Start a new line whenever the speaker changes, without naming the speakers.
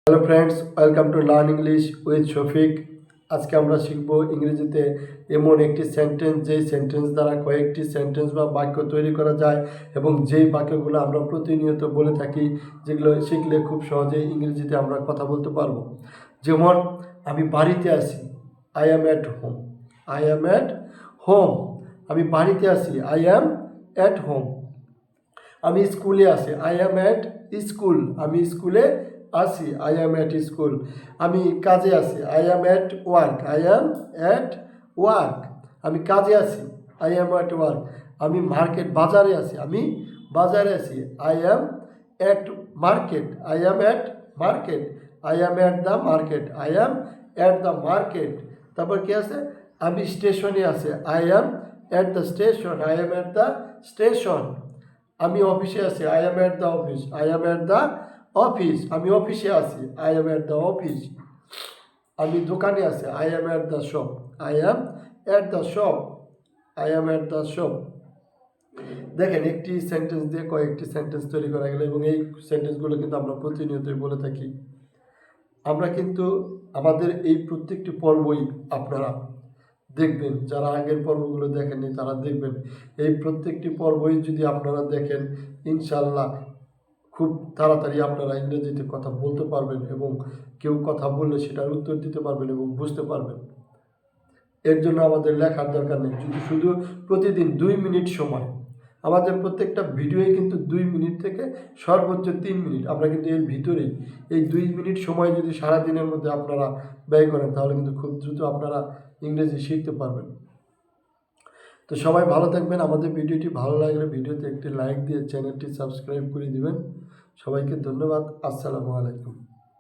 Hello friends, welcome to learn English with Shafiq. আজকে আমরা শিখব ইংরেজিতে এমন একটি সেন্টেন্স, যেই সেন্টেন্স দ্বারা কয়েকটি সেন্টেন্স বা বাক্য তৈরি করা যায় এবং যেই বাক্যগুলো আমরা প্রতিনিয়ত বলে থাকি, যেগুলো শিখলে খুব সহজেই ইংরেজিতে আমরা কথা বলতে পারবো। যেমন আমি বাড়িতে আছি, I am at home. I am at home, আমি বাড়িতে আছি, আই অ্যাম অ্যাট হোম। আমি স্কুলে আছি, আই অ্যাম অ্যাট স্কুল। আমি স্কুলে আছি, আই অ্যাম অ্যাট স্কুল। আমি কাজে আছি, I am at work. I am at work, আমি কাজে আছি, আই অ্যাম অ্যাট ওয়ার্ক। আমি বাজারে আছি, আমি বাজারে আছি, I am at market. I am at market, I am at the market. I am at the market. তারপর কি আছে? আমি স্টেশনে আছি, I am at the station. I am at the station. আমি অফিসে আছি, I am at the office. I am at the office, আমি অফিসে আছি, I am at the office. আমি দোকানে আছি, I am at the shop. I am at the shop. I am at the shop. দেখেন, একটি সেন্টেন্স দিয়ে কয়েকটি সেন্টেন্স তৈরি করা গেল এবং এই সেন্টেন্সগুলো কিন্তু আমরা প্রতিনিয়তই বলে থাকি। আমরা কিন্তু আমাদের এই প্রত্যেকটি পর্বই আপনারা দেখবেন, যারা আগের পর্বগুলো দেখেননি তারা দেখবেন। এই প্রত্যেকটি পর্বই যদি আপনারা দেখেন, ইনশাল্লাহ খুব তাড়াতাড়ি আপনারা ইংরেজিতে কথা বলতে পারবেন এবং কেউ কথা বললে সেটার উত্তর দিতে পারবেন এবং বুঝতে পারবেন। এর জন্য আমাদের লেখার দরকার নেই, যদি শুধু প্রতিদিন 2 মিনিট সময়, আমাদের প্রত্যেকটা ভিডিওই কিন্তু 2 মিনিট থেকে সর্বোচ্চ 3 মিনিট, আমরা কিন্তু এর ভিতরেই এই 2 মিনিট সময় যদি সারাদিনের মধ্যে আপনারা ব্যয় করেন, তাহলে কিন্তু খুব দ্রুত আপনারা ইংরেজি শিখতে পারবেন। তো সবাই ভালো থাকবেন। আমাদের ভিডিওটি ভালো লাগলে ভিডিওতে একটি লাইক দিয়ে চ্যানেলটি সাবস্ক্রাইব করে দিবেন। সবাইকে ধন্যবাদ। আসসালামু আলাইকুম।